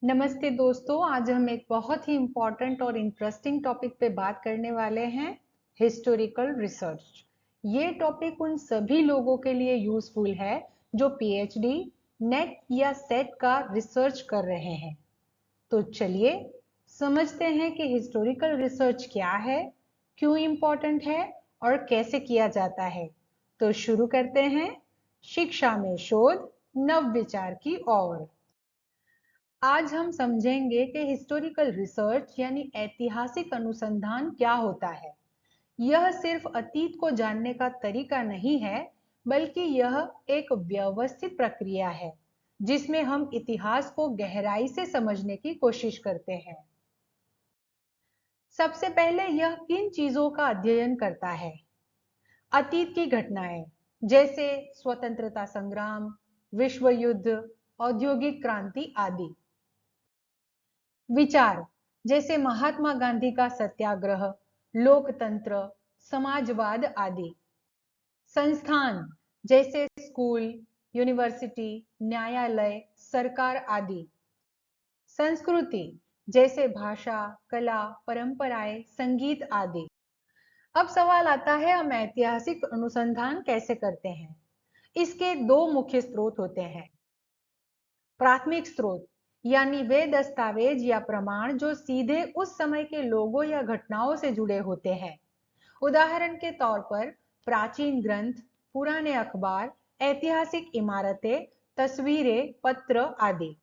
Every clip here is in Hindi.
नमस्ते दोस्तों, आज हम एक बहुत ही इम्पोर्टेंट और इंटरेस्टिंग टॉपिक पे बात करने वाले हैं, हिस्टोरिकल रिसर्च। ये टॉपिक उन सभी लोगों के लिए यूजफुल है जो पीएचडी, नेट या सेट का रिसर्च कर रहे हैं। तो चलिए समझते हैं कि हिस्टोरिकल रिसर्च क्या है, क्यों इम्पोर्टेंट है और कैसे किया जाता है। तो शुरू करते हैं, शिक्षा में शोध नव विचार की ओर। आज हम समझेंगे कि हिस्टोरिकल रिसर्च यानी ऐतिहासिक अनुसंधान क्या होता है। यह सिर्फ अतीत को जानने का तरीका नहीं है, बल्कि यह एक व्यवस्थित प्रक्रिया है जिसमें हम इतिहास को गहराई से समझने की कोशिश करते हैं। सबसे पहले यह किन चीजों का अध्ययन करता है? अतीत की घटनाएं, जैसे स्वतंत्रता संग्राम, विश्व युद्ध, औद्योगिक क्रांति आदि। विचार, जैसे महात्मा गांधी का सत्याग्रह, लोकतंत्र, समाजवाद आदि। संस्थान, जैसे स्कूल, यूनिवर्सिटी, न्यायालय, सरकार आदि। संस्कृति, जैसे भाषा, कला, परंपराएं, संगीत आदि। अब सवाल आता है, हम ऐतिहासिक अनुसंधान कैसे करते हैं? इसके दो मुख्य स्रोत होते हैं। प्राथमिक स्रोत, यानी वे दस्तावेज या प्रमाण जो सीधे उस समय के लोगों या घटनाओं से जुड़े होते हैं। उदाहरण के तौर पर प्राचीन ग्रंथ, पुराने अखबार, ऐतिहासिक इमारतें, तस्वीरें, पत्र आदि।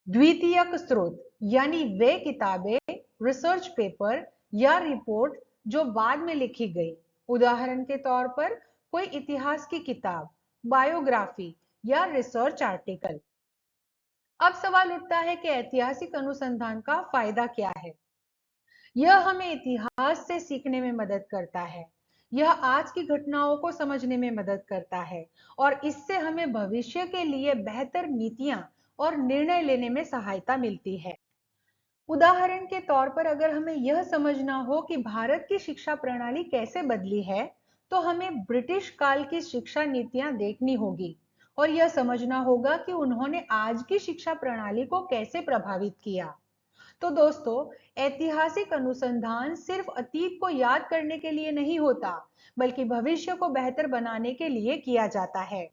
द्वितीयक स्रोत, यानी वे किताबें, रिसर्च पेपर या रिपोर्ट जो बाद में लिखी गई। उदाहरण के तौर पर कोई इतिहास की किताब, बायोग्राफी या रिसर्च आर्टिकल। अब सवाल उठता है कि ऐतिहासिक अनुसंधान का फायदा क्या है? यह हमें इतिहास से सीखने में मदद करता है। यह आज की घटनाओं को समझने में मदद करता है और इससे हमें भविष्य के लिए बेहतर नीतियां और निर्णय लेने में सहायता मिलती है। उदाहरण के तौर पर अगर हमें यह समझना हो कि भारत की शिक्षा प्रणाली कैसे बदली है, तो हमें ब्रिटिश काल की शिक्षा नीतियां देखनी होगी और यह समझना होगा कि उन्होंने आज की शिक्षा प्रणाली को कैसे प्रभावित किया। तो दोस्तों, ऐतिहासिक अनुसंधान सिर्फ अतीत को याद करने के लिए नहीं होता, बल्कि भविष्य को बेहतर बनाने के लिए किया जाता है।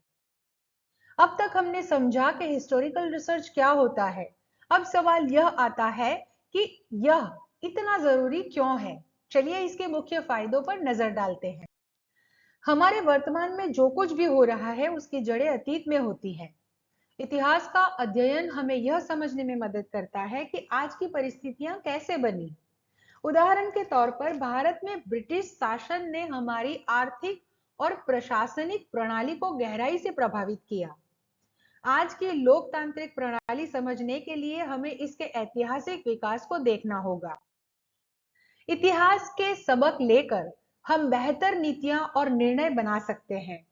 अब तक हमने समझा कि हिस्टोरिकल रिसर्च क्या होता है। अब सवाल यह आता है कि यह इतना जरूरी क्यों है। चलिए इसके मुख्य फायदों पर नजर डालते हैं। हमारे वर्तमान में जो कुछ भी हो रहा है उसकी जड़ें अतीत में होती हैं। इतिहास का अध्ययन हमें यह समझने में मदद करता है कि आज की परिस्थितियां कैसे बनी। उदाहरण के तौर पर भारत में ब्रिटिश शासन ने हमारी आर्थिक और प्रशासनिक प्रणाली को गहराई से प्रभावित किया। आज की लोकतांत्रिक प्रणाली समझने के लिए हमें इसके ऐतिहासिक विकास को देखना होगा। इतिहास के सबक लेकर हम बेहतर नीतियां और निर्णय बना सकते हैं।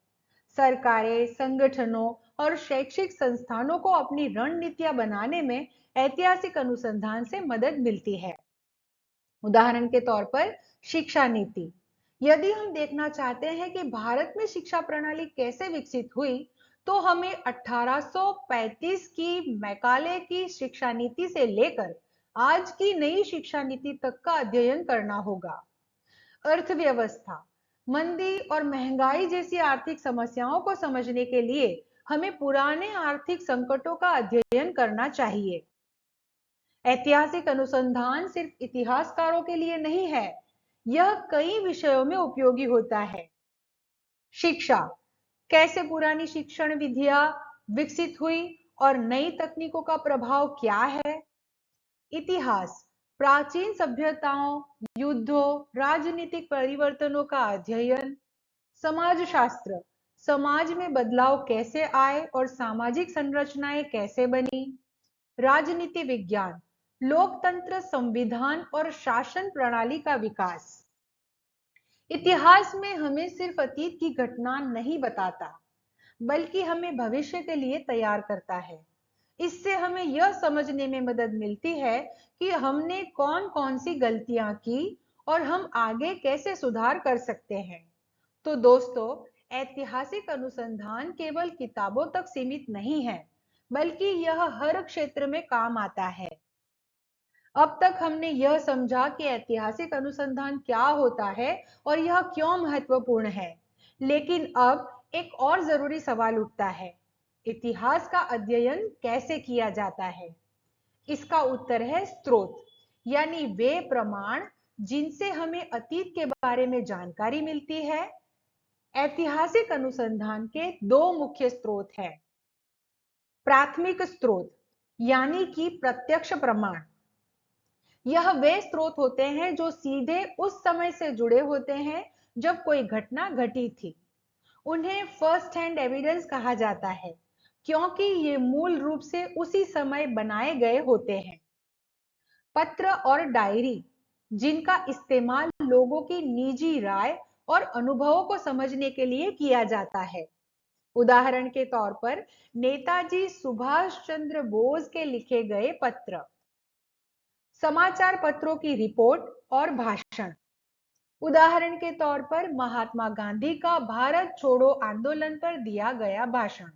सरकारें, संगठनों और शैक्षिक संस्थानों को अपनी रणनीतियां बनाने में ऐतिहासिक अनुसंधान से मदद मिलती है। उदाहरण के तौर पर शिक्षा नीति। यदि हम देखना चाहते हैं कि भारत में शिक्षा प्रणाली कैसे विकसित हुई, तो हमें 1835 की मैकाले की शिक्षा नीति से लेकर आज की नई शिक्षा नीति तक का अध्ययन करना होगा। अर्थव्यवस्था, मंदी और महंगाई जैसी आर्थिक समस्याओं को समझने के लिए हमें पुराने आर्थिक संकटों का अध्ययन करना चाहिए। ऐतिहासिक अनुसंधान सिर्फ इतिहासकारों के लिए नहीं है, यह कई विषयों में उपयोगी होता है। शिक्षा, कैसे पुरानी शिक्षण विधियां विकसित हुई और नई तकनीकों का प्रभाव क्या है। इतिहास, प्राचीन सभ्यताओं, युद्धों, राजनीतिक परिवर्तनों का अध्ययन। समाजशास्त्र, समाज में बदलाव कैसे आए और सामाजिक संरचनाएं कैसे बनी। राजनीति विज्ञान, लोकतंत्र, संविधान और शासन प्रणाली का विकास। इतिहास में हमें सिर्फ अतीत की घटना नहीं बताता, बल्कि हमें भविष्य के लिए तैयार करता है। इससे हमें यह समझने में मदद मिलती है कि हमने कौन कौन सी गलतियां की और हम आगे कैसे सुधार कर सकते हैं। तो दोस्तों, ऐतिहासिक अनुसंधान केवल किताबों तक सीमित नहीं है, बल्कि यह हर क्षेत्र में काम आता है। अब तक हमने यह समझा कि ऐतिहासिक अनुसंधान क्या होता है और यह क्यों महत्वपूर्ण है। लेकिन अब एक और जरूरी सवाल उठता है, इतिहास का अध्ययन कैसे किया जाता है? इसका उत्तर है स्रोत, यानी वे प्रमाण जिनसे हमें अतीत के बारे में जानकारी मिलती है। ऐतिहासिक अनुसंधान के दो मुख्य स्रोत हैं। प्राथमिक स्रोत यानी कि प्रत्यक्ष प्रमाण, यह वे स्रोत होते हैं जो सीधे उस समय से जुड़े होते हैं जब कोई घटना घटी थी। उन्हें फर्स्ट हैंड एविडेंस कहा जाता है क्योंकि ये मूल रूप से उसी समय बनाए गए होते हैं। पत्र और डायरी, जिनका इस्तेमाल लोगों की निजी राय और अनुभवों को समझने के लिए किया जाता है। उदाहरण के तौर पर नेताजी सुभाष चंद्र बोस के लिखे गए पत्र, समाचार पत्रों की रिपोर्ट और भाषण। उदाहरण के तौर पर महात्मा गांधी का भारत छोड़ो आंदोलन पर दिया गया भाषण।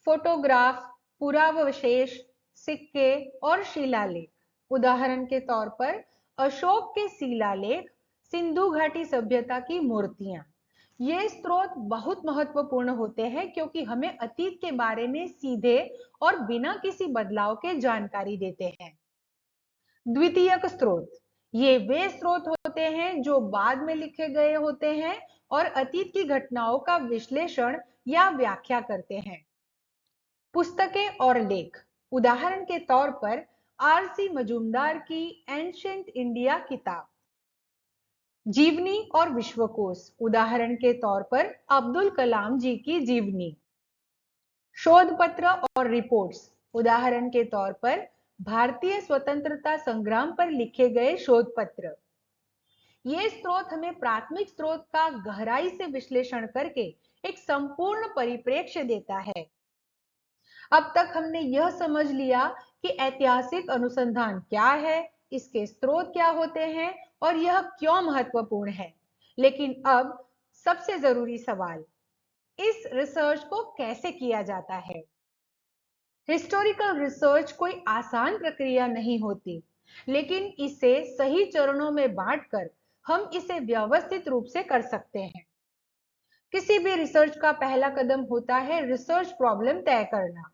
फोटोग्राफ, पुरावशेष, सिक्के और शिलालेख। उदाहरण के तौर पर अशोक के शिलालेख, सिंधु घाटी सभ्यता की मूर्तियां। ये स्रोत बहुत महत्वपूर्ण होते हैं क्योंकि हमें अतीत के बारे में सीधे और बिना किसी बदलाव के जानकारी देते हैं। द्वितीयक स्रोत, ये वे स्रोत होते हैं जो बाद में लिखे गए होते हैं और अतीत की घटनाओं का विश्लेषण या व्याख्या करते हैं। पुस्तकें और लेख, उदाहरण के तौर पर आरसी मजूमदार की एंशिएंट इंडिया किताब। जीवनी और विश्वकोश, उदाहरण के तौर पर अब्दुल कलाम जी की जीवनी। शोध पत्र और रिपोर्ट्स, उदाहरण के तौर पर भारतीय स्वतंत्रता संग्राम पर लिखे गए शोध पत्र। ये स्रोत हमें प्राथमिक स्रोत का गहराई से विश्लेषण करके एक संपूर्ण परिप्रेक्ष्य देता है। अब तक हमने यह समझ लिया कि ऐतिहासिक अनुसंधान क्या है, इसके स्रोत क्या होते हैं और यह क्यों महत्वपूर्ण है। लेकिन अब सबसे जरूरी सवाल, इस रिसर्च को कैसे किया जाता है? हिस्टोरिकल रिसर्च कोई आसान प्रक्रिया नहीं होती, लेकिन इसे सही चरणों में बांटकर हम इसे व्यवस्थित रूप से कर सकते हैं। किसी भी रिसर्च का पहला कदम होता है रिसर्च प्रॉब्लम तय करना।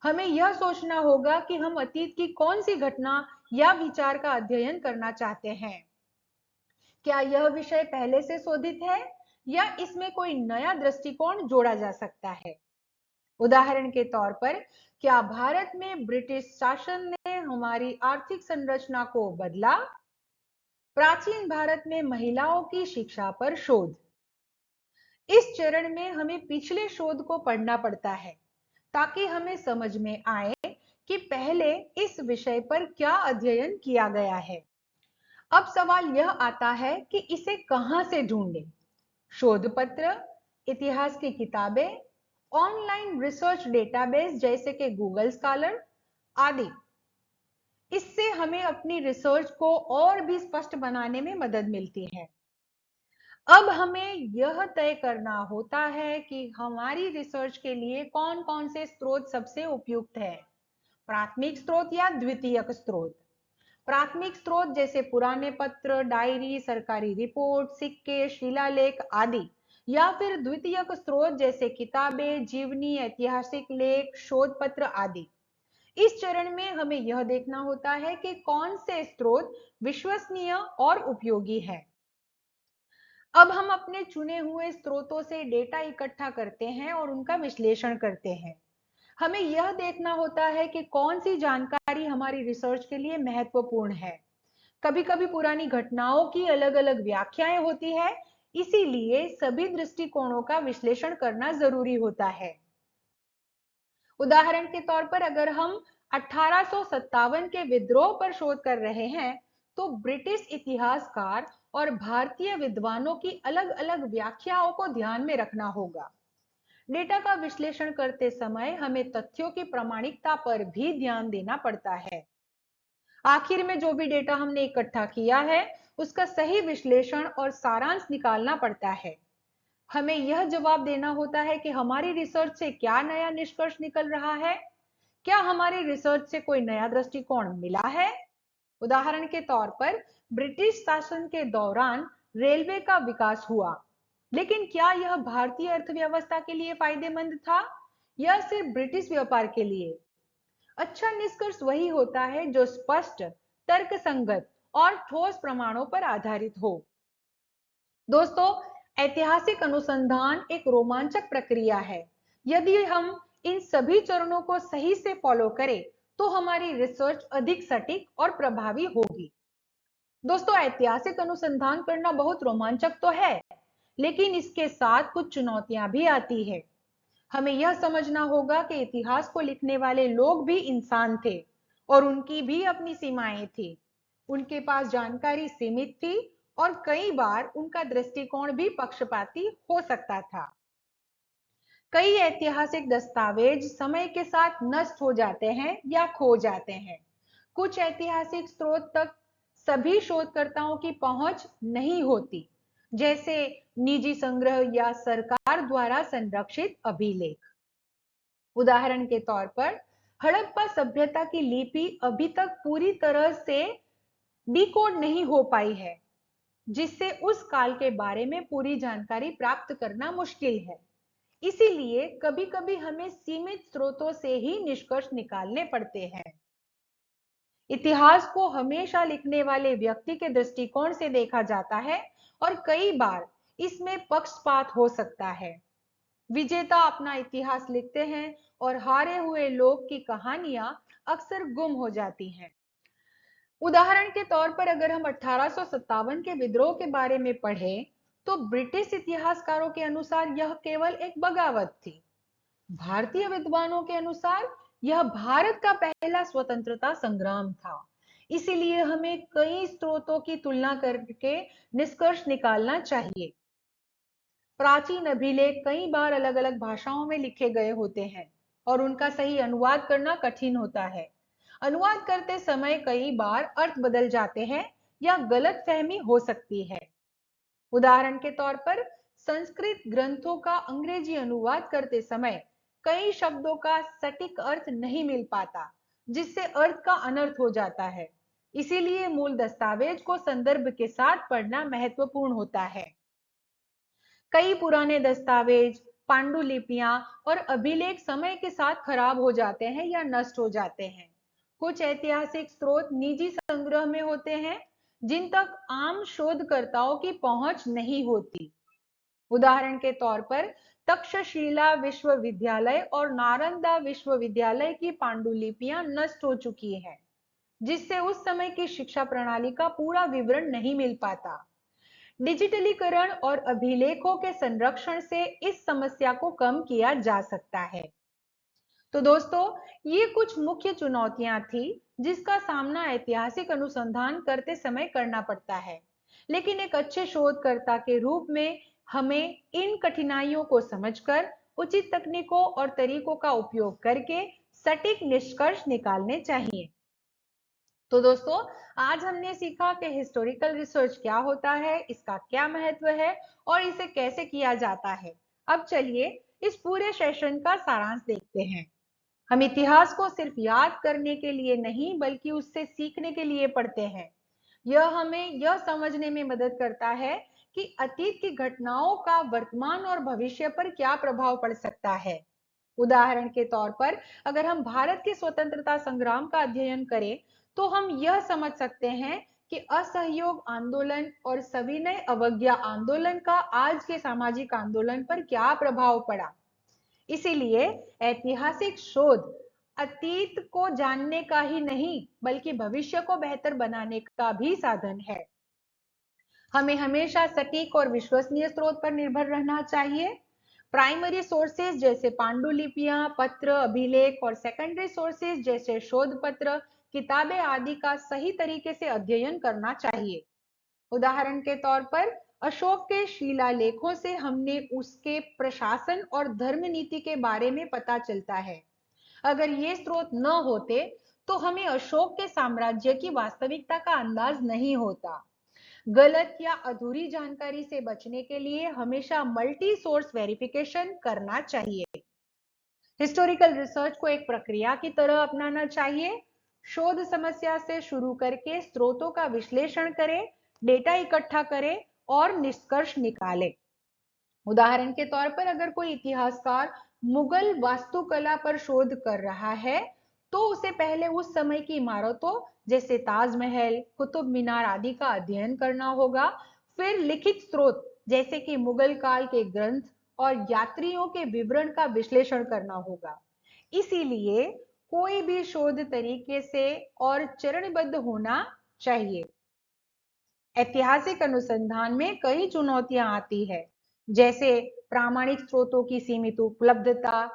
हमें यह सोचना होगा कि हम अतीत की कौन सी घटना या विचार का अध्ययन करना चाहते हैं। क्या यह विषय पहले से शोधित है या इसमें कोई नया दृष्टिकोण जोड़ा जा सकता है? उदाहरण के तौर पर, क्या भारत में ब्रिटिश शासन ने हमारी आर्थिक संरचना को बदला? प्राचीन भारत में महिलाओं की शिक्षा पर शोध। इस चरण में हमें पिछले शोध को पढ़ना पड़ता है ताकि हमें समझ में आए कि पहले इस विषय पर क्या अध्ययन किया गया है। अब सवाल यह आता है कि इसे कहां से ढूंढें? शोध पत्र, इतिहास की किताबें, ऑनलाइन रिसर्च डेटाबेस जैसे कि गूगल स्कॉलर आदि। इससे हमें अपनी रिसर्च को और भी स्पष्ट बनाने में मदद मिलती है। अब हमें यह तय करना होता है कि हमारी रिसर्च के लिए कौन कौन से स्रोत सबसे उपयुक्त है, प्राथमिक स्रोत या द्वितीयक स्रोत। प्राथमिक स्रोत जैसे पुराने पत्र, डायरी, सरकारी रिपोर्ट, सिक्के, शिलालेख आदि, या फिर द्वितीयक स्रोत जैसे किताबें, जीवनी, ऐतिहासिक लेख, शोध पत्र आदि। इस चरण में हमें यह देखना होता है कि कौन से स्रोत विश्वसनीय और उपयोगी है। अब हम अपने चुने हुए स्रोतों से डेटा इकट्ठा करते हैं और उनका विश्लेषण करते हैं। हमें यह देखना होता है कि कौन सी जानकारी हमारी रिसर्च के लिए महत्वपूर्ण है। कभी-कभी पुरानी घटनाओं की अलग-अलग व्याख्याएं होती है, इसीलिए सभी दृष्टिकोणों का विश्लेषण करना जरूरी होता है। उदाहरण के तौर पर अगर हम 1857 के विद्रोह पर शोध कर रहे हैं, तो ब्रिटिश इतिहासकार और भारतीय विद्वानों की अलग-अलग व्याख्याओं को ध्यान में रखना होगा। डेटा का विश्लेषण करते समय हमें तथ्यों की प्रामाणिकता पर भी ध्यान देना पड़ता है। आखिर में जो भी डेटा हमने इकट्ठा किया है, उसका सही विश्लेषण और सारांश निकालना पड़ता है। हमें यह जवाब देना होता है कि हमारी रिसर्च से क्या नया निष्कर्ष निकल रहा है, क्या हमारी रिसर्च से कोई नया दृष्टिकोण मिला है। उदाहरण के तौर पर ब्रिटिश शासन के दौरान रेलवे का विकास हुआ, लेकिन क्या यह भारतीय अर्थव्यवस्था के लिए फायदेमंद था या सिर्फ ब्रिटिश व्यापार के लिए। अच्छा निष्कर्ष वही होता है जो स्पष्ट, तर्कसंगत और ठोस प्रमाणों पर आधारित हो। दोस्तों, ऐतिहासिक अनुसंधान एक रोमांचक प्रक्रिया है। यदि हम इन सभी चरणों को सही से फॉलो करें तो हमारी रिसर्च अधिक सटीक और प्रभावी होगी। दोस्तों, ऐतिहासिक अनुसंधान करना बहुत रोमांचक तो है, लेकिन इसके साथ कुछ चुनौतियां भी आती है। हमें यह समझना होगा कि इतिहास को लिखने वाले लोग भी इंसान थे और उनकी भी अपनी सीमाएं थी। उनके पास जानकारी सीमित थी और कई बार उनका दृष्टिकोण भी पक्षपाती हो सकता था। कई ऐतिहासिक दस्तावेज समय के साथ नष्ट हो जाते हैं या खो जाते हैं। कुछ ऐतिहासिक स्रोत तक सभी शोधकर्ताओं की पहुंच नहीं होती, जैसे निजी संग्रह या सरकार द्वारा संरक्षित अभिलेख। उदाहरण के तौर पर हड़प्पा सभ्यता की लिपि अभी तक पूरी तरह से डिकोड नहीं हो पाई है, जिससे उस काल के बारे में पूरी जानकारी प्राप्त करना मुश्किल है। इसीलिए कभी-कभी हमें सीमित स्रोतों से ही निष्कर्ष निकालने पड़ते हैं। इतिहास को हमेशा लिखने वाले व्यक्ति के दृष्टिकोण से देखा जाता है और कई बार इसमें पक्षपात हो सकता है। विजेता अपना इतिहास लिखते हैं और हारे हुए लोग की कहानियां अक्सर गुम हो जाती हैं। उदाहरण के तौर पर अगर हम 1857 के विद्रोह के बारे में पढ़ें, तो ब्रिटिश इतिहासकारों के अनुसार यह केवल एक बगावत थी। भारतीय विद्वानों के अनुसार यह भारत का पहला स्वतंत्रता संग्राम था। इसीलिए हमें कई स्रोतों की तुलना करके निष्कर्ष निकालना चाहिए। प्राचीन अभिलेख कई बार अलग-अलग भाषाओं में लिखे गए होते हैं और उनका सही अनुवाद करना कठिन होता है। अनुवाद करते समय कई बार अर्थ बदल जाते हैं या गलतफहमी हो सकती है। उदाहरण के तौर पर संस्कृत ग्रंथों का अंग्रेजी अनुवाद करते समय कई शब्दों का सटीक अर्थ नहीं मिल पाता, जिससे अर्थ का अनर्थ हो जाता है। इसीलिए मूल दस्तावेज को संदर्भ के साथ पढ़ना महत्वपूर्ण होता है। कई पुराने दस्तावेज, पांडुलिपियां और अभिलेख समय के साथ खराब हो जाते हैं या नष्ट हो जाते हैं। कुछ ऐतिहासिक स्रोत निजी संग्रह में होते हैं, जिन तक आम शोधकर्ताओं की पहुंच नहीं होती। उदाहरण के तौर पर तक्षशिला विश्वविद्यालय और नालंदा विश्वविद्यालय की पांडुलिपियां नष्ट हो चुकी हैं, जिससे उस समय की शिक्षा प्रणाली का पूरा विवरण नहीं मिल पाता। डिजिटलीकरण और अभिलेखों के संरक्षण से इस समस्या को कम किया जा सकता है। तो दोस्तों, ये कुछ मुख्य चुनौतियां थी जिसका सामना ऐतिहासिक अनुसंधान करते समय करना पड़ता है। लेकिन एक अच्छे शोधकर्ता के रूप में हमें इन कठिनाइयों को समझकर उचित तकनीकों और तरीकों का उपयोग करके सटीक निष्कर्ष निकालने चाहिए। तो दोस्तों, आज हमने सीखा कि हिस्टोरिकल रिसर्च क्या होता है, इसका क्या महत्व है और इसे कैसे किया जाता है। अब चलिए इस पूरे सेशन का सारांश देखते हैं। हम इतिहास को सिर्फ याद करने के लिए नहीं बल्कि उससे सीखने के लिए पढ़ते हैं। यह हमें यह समझने में मदद करता है कि अतीत की घटनाओं का वर्तमान और भविष्य पर क्या प्रभाव पड़ सकता है। उदाहरण के तौर पर अगर हम भारत के स्वतंत्रता संग्राम का अध्ययन करें तो हम यह समझ सकते हैं कि असहयोग आंदोलन और सविनय अवज्ञा आंदोलन का आज के सामाजिक आंदोलन पर क्या प्रभाव पड़ा। इसीलिए ऐतिहासिक शोध अतीत को जानने का ही नहीं बल्कि भविष्य को बेहतर बनाने का भी साधन है। हमें हमेशा सटीक और विश्वसनीय स्रोत पर निर्भर रहना चाहिए। प्राइमरी सोर्सेज जैसे पांडुलिपियां, पत्र, अभिलेख और सेकेंडरी सोर्सेज जैसे शोध पत्र, किताबें आदि का सही तरीके से अध्ययन करना चाहिए। उदाहरण के तौर पर अशोक के शिलालेखों से हमने उसके प्रशासन और धर्म नीति के बारे में पता चलता है। अगर ये स्रोत न होते तो हमें अशोक के साम्राज्य की वास्तविकता का अंदाज नहीं होता। गलत या अधूरी जानकारी से बचने के लिए हमेशा मल्टी सोर्स वेरिफिकेशन करना चाहिए। हिस्टोरिकल रिसर्च को एक प्रक्रिया की तरह अपनाना चाहिए। शोध समस्या से शुरू करके स्रोतों का विश्लेषण करें, डेटा इकट्ठा करें और निष्कर्ष निकालें। उदाहरण के तौर पर अगर कोई इतिहासकार मुगल वास्तुकला पर शोध कर रहा है, तो उसे पहले उस समय की इमारतों जैसे ताजमहल, कुतुब मीनार आदि का अध्ययन करना होगा। फिर लिखित स्रोत जैसे कि मुगल काल के ग्रंथ और यात्रियों के विवरण का विश्लेषण करना होगा। इसीलिए कोई भी शोध तरीके से और चरणबद्ध होना चाहिए। ऐतिहासिक अनुसंधान में कई चुनौतियां आती है, जैसे प्रामाणिक स्रोतों की सीमित उपलब्धता,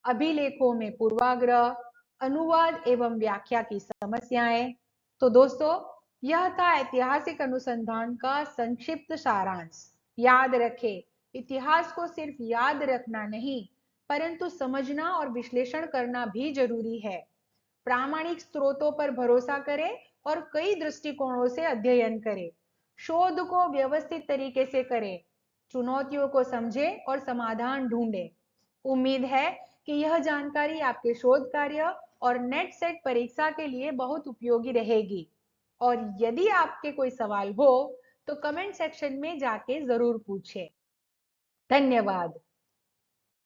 अभिलेखों में पूर्वाग्रह, अनुवाद एवं व्याख्या की समस्याएं। तो दोस्तों, यह था ऐतिहासिक अनुसंधान का संक्षिप्त सारांश। याद रखें, इतिहास को सिर्फ याद रखना नहीं, परंतु समझना और विश्लेषण करना भी जरूरी है। प्रामाणिक स्रोतों पर भरोसा करें और कई दृष्टिकोणों से अध्ययन करें। शोध को व्यवस्थित तरीके से करें, चुनौतियों को समझें और समाधान ढूंढें। उम्मीद है कि यह जानकारी आपके शोध कार्य और नेट सेट परीक्षा के लिए बहुत उपयोगी रहेगी। और यदि आपके कोई सवाल हो तो कमेंट सेक्शन में जाके जरूर पूछें। धन्यवाद।